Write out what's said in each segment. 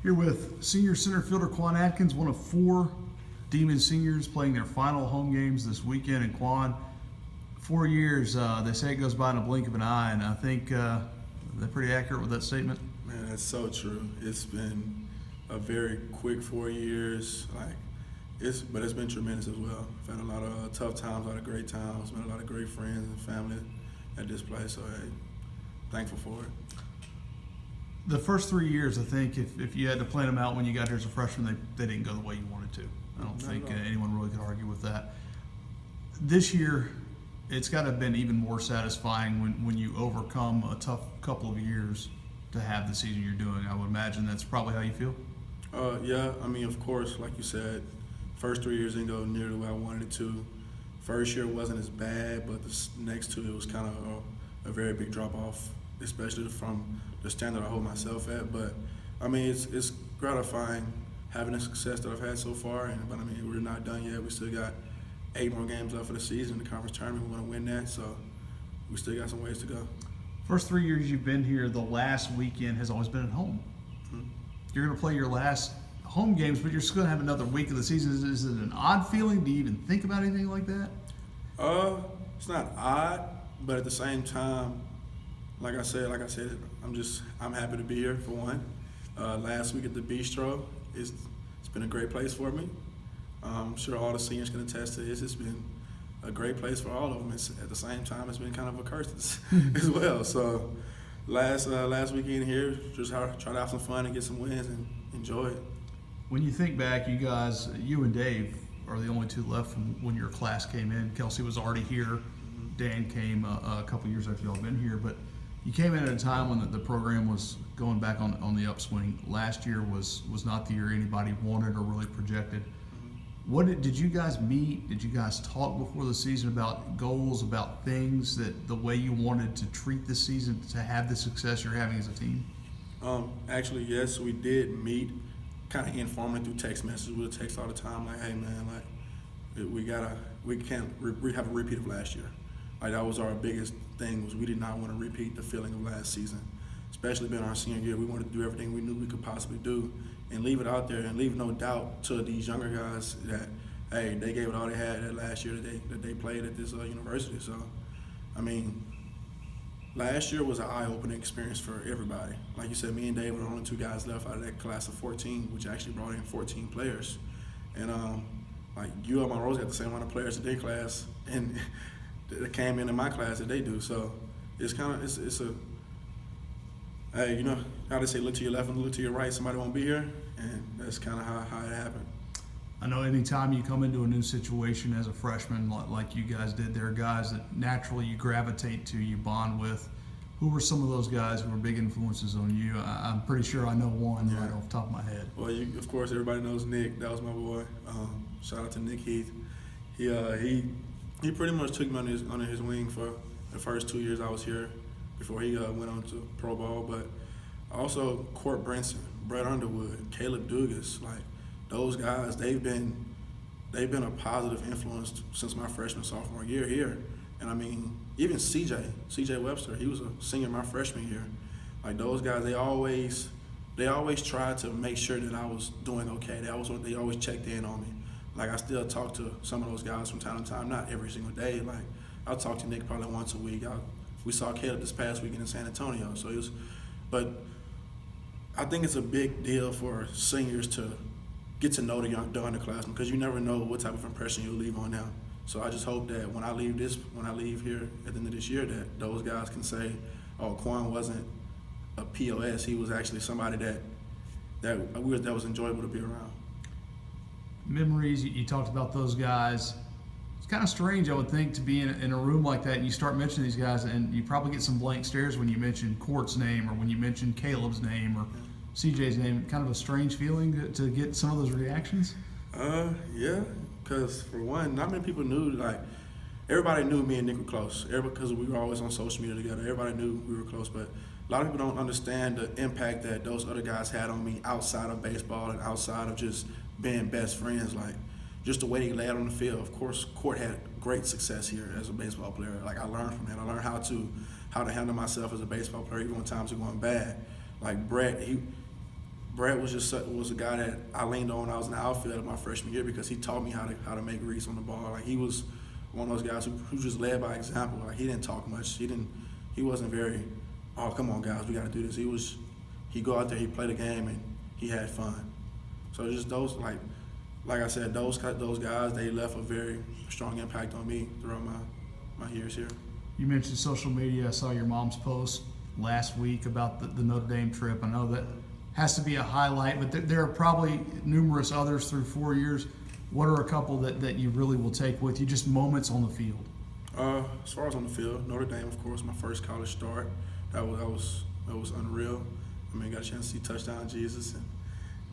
Here with senior center fielder Kwan Adkins, one of four Demon seniors playing their final home games this weekend. And Kwan, 4 years, they say it goes by in a blink of an eye, and I think they're pretty accurate with that statement. Man, that's so true. It's been a very quick 4 years. But it's been tremendous as well. I've had a lot of tough times, a lot of great times, met a lot of great friends and family at this place. So, hey, thankful for it. The first 3 years, I think, if you had to plan them out when you got here as a freshman, they didn't go the way you wanted to. I don't think anyone really could argue with that. This year, it's got to have been even more satisfying when you overcome a tough couple of years to have the season you're doing. I would imagine that's probably how you feel. Yeah, I mean, of course, like you said, first 3 years didn't go near the way I wanted it to. First year wasn't as bad, but the next two, it was kind of a very big drop off, especially from the standard I hold myself at. But I mean, it's gratifying having the success that I've had so far. But I mean, we're not done yet. We still got 8 more games left for the season. The conference tournament, we want to win that, so we still got some ways to go. First 3 years you've been here, the last weekend has always been at home. Mm-hmm. You're going to play your last home games, but you're still going to have another week of the season. Is it an odd feeling? Do you even think about anything like that? It's not odd, but at the same time, like I said, I'm happy to be here for one. Last week at the Bistro, it's been a great place for me. I'm sure all the seniors can attest to this. It's been a great place for all of them. At the same time, it's been kind of a curse as well. So last weekend here, just try to have some fun and get some wins and enjoy it. When you think back, you and Dave are the only two left from when your class came in. Kelsey was already here. Mm-hmm. Dan came a couple years after y'all been here, but you came in at a time when the program was going back on the upswing. Last year was not the year anybody wanted or really projected. What did you guys meet? Did you guys talk before the season about goals, about things that the way you wanted to treat the season to have the success you're having as a team? Actually, yes, we did meet, kind of informally through text messages. We'll text all the time, like, "Hey, man, we can't have a repeat of last year." Like, that was our biggest thing, was we did not want to repeat the feeling of last season, especially being our senior year. We wanted to do everything we knew we could possibly do and leave it out there and leave no doubt to these younger guys that, hey, they gave it all they had that last year that they played at this university. So, I mean, last year was an eye-opening experience for everybody. Like you said, me and Dave were the only two guys left out of that class of 14, which actually brought in 14 players. And like UL Monroe's got the same amount of players in their class, and that came into my class that they do. So it's hey, you know how they say, look to your left and look to your right, somebody won't be here, and that's kind of how it happened. I know anytime you come into a new situation as a freshman, like you guys did, there are guys that naturally you gravitate to, you bond with. Who were some of those guys who were big influences on you? I'm pretty sure I know one right off the top of my head. Well, of course, everybody knows Nick. That was my boy. Shout out to Nick Heath. He pretty much took me under his wing for the first 2 years I was here before he went on to pro ball. But also Court Brinson, Brett Underwood, Caleb Dugas, like those guys, they've been a positive influence since my freshman, sophomore year here. And I mean, even CJ Webster, he was a senior my freshman year. Like those guys, they always tried to make sure that I was doing okay. They always checked in on me. Like, I still talk to some of those guys from time to time, not every single day. Like, I'll talk to Nick probably once a week. We saw Caleb this past weekend in San Antonio. But I think it's a big deal for seniors to get to know the underclassmen, because you never know what type of impression you'll leave on them. So I just hope that when I leave here at the end of this year, that those guys can say, "Oh, Kwan wasn't a POS. He was actually somebody that was enjoyable to be around." Memories, you talked about those guys. It's kind of strange, I would think, to be in a room like that and you start mentioning these guys and you probably get some blank stares when you mention Court's name or when you mention Caleb's name or CJ's name. Kind of a strange feeling to get some of those reactions? Yeah, because for one, not many people knew, like, everybody knew me and Nick were close. Because we were always on social media together. Everybody knew we were close, but a lot of people don't understand the impact that those other guys had on me outside of baseball and outside of just being best friends. Like, just the way he laid on the field. Of course, Court had great success here as a baseball player. Like, I learned from him. I learned how to handle myself as a baseball player, even when times are going bad. Like Brett, Brett was a guy that I leaned on when I was in the outfield of my freshman year because he taught me how to make reads on the ball. Like he was one of those guys who just led by example. Like he didn't talk much. He wasn't very, oh come on guys, we got to do this. He'd go out there, he'd play the game, and he had fun. So just those like I said, those guys, they left a very strong impact on me throughout my years here. You mentioned social media. I saw your mom's post last week about the Notre Dame trip. I know that has to be a highlight, but there are probably numerous others through 4 years. What are a couple that you really will take with you, just moments on the field? As far as on the field, Notre Dame, of course, my first college start. That was unreal. I mean, got a chance to see touchdown Jesus and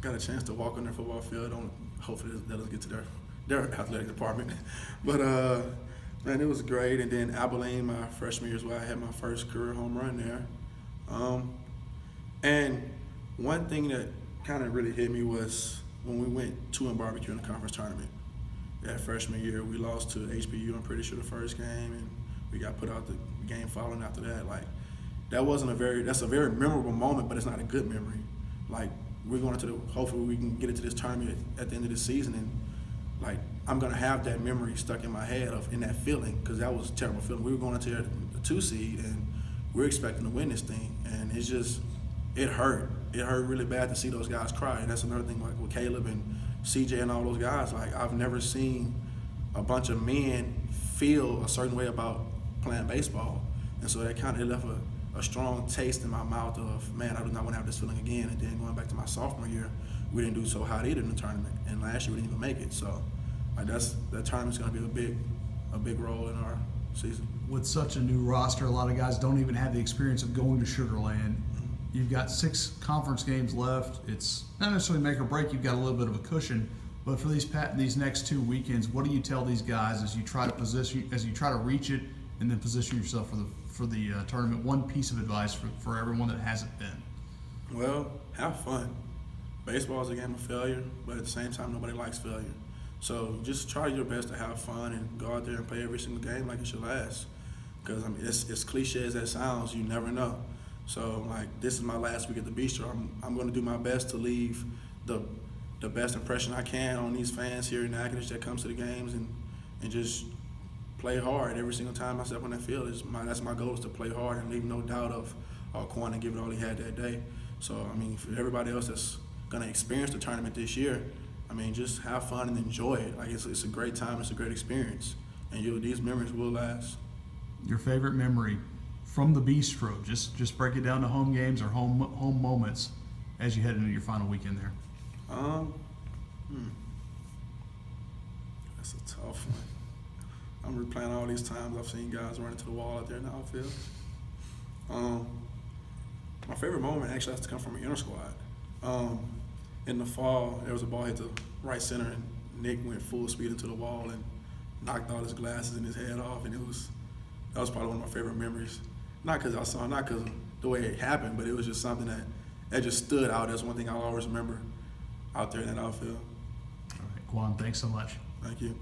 got a chance to walk on their football field. Hopefully that doesn't get to their athletic department. But man, it was great. And then Abilene, my freshman year, is where I had my first career home run there. And one thing that kind of really hit me was when we went 2-barbecue in the conference tournament. That freshman year, we lost to HBU, I'm pretty sure, the first game, and we got put out the game following after that. Like, that's a very memorable moment, but it's not a good memory. Like, we're going hopefully we can get into this tournament at the end of the season, and like, I'm going to have that memory stuck in my head in that feeling, because that was a terrible feeling. We were going into the 2 seed, and we're expecting to win this thing, and it hurt. It hurt really bad to see those guys cry. And that's another thing, like with Caleb and CJ and all those guys. Like, I've never seen a bunch of men feel a certain way about playing baseball. And so that kind of left a strong taste in my mouth of, man, I do not want to have this feeling again. And then going back to my sophomore year, we didn't do so hot either in the tournament. And last year we didn't even make it. So like that tournament's going to be a big role in our season. With such a new roster, a lot of guys don't even have the experience of going to Sugar Land. You've got 6 conference games left. It's not necessarily make or break. You've got a little bit of a cushion. But for these next 2 weekends, what do you tell these guys as you try to reach it and then position yourself for the tournament? One piece of advice for everyone that hasn't been. Well, have fun. Baseball is a game of failure, but at the same time, nobody likes failure. So just try your best to have fun and go out there and play every single game like it's your last. Because I mean, it's cliche as that sounds, you never know. So like, this is my last week at the Bistro. I'm going to do my best to leave the best impression I can on these fans here in Natchitoches that comes to the games and just play hard every single time I step on that field. That's my goal, is to play hard and leave no doubt of Kwan and give it all he had that day. So I mean, for everybody else that's going to experience the tournament this year, I mean, just have fun and enjoy it. Like, it's a great time, it's a great experience, and these memories will last. Your favorite memory from the Bistro? Just break it down to home games or home moments as you head into your final weekend there. That's a tough one. I'm replaying all these times I've seen guys run into the wall out there in the outfield. My favorite moment actually has to come from an inner squad. In the fall, there was a ball hit to right center, and Nick went full speed into the wall and knocked all his glasses and his head off, and that was probably one of my favorite memories. Not because I saw, not because of the way it happened, but it was just something that just stood out as one thing I'll always remember out there in that outfield. All right, Kwan, thanks so much. Thank you.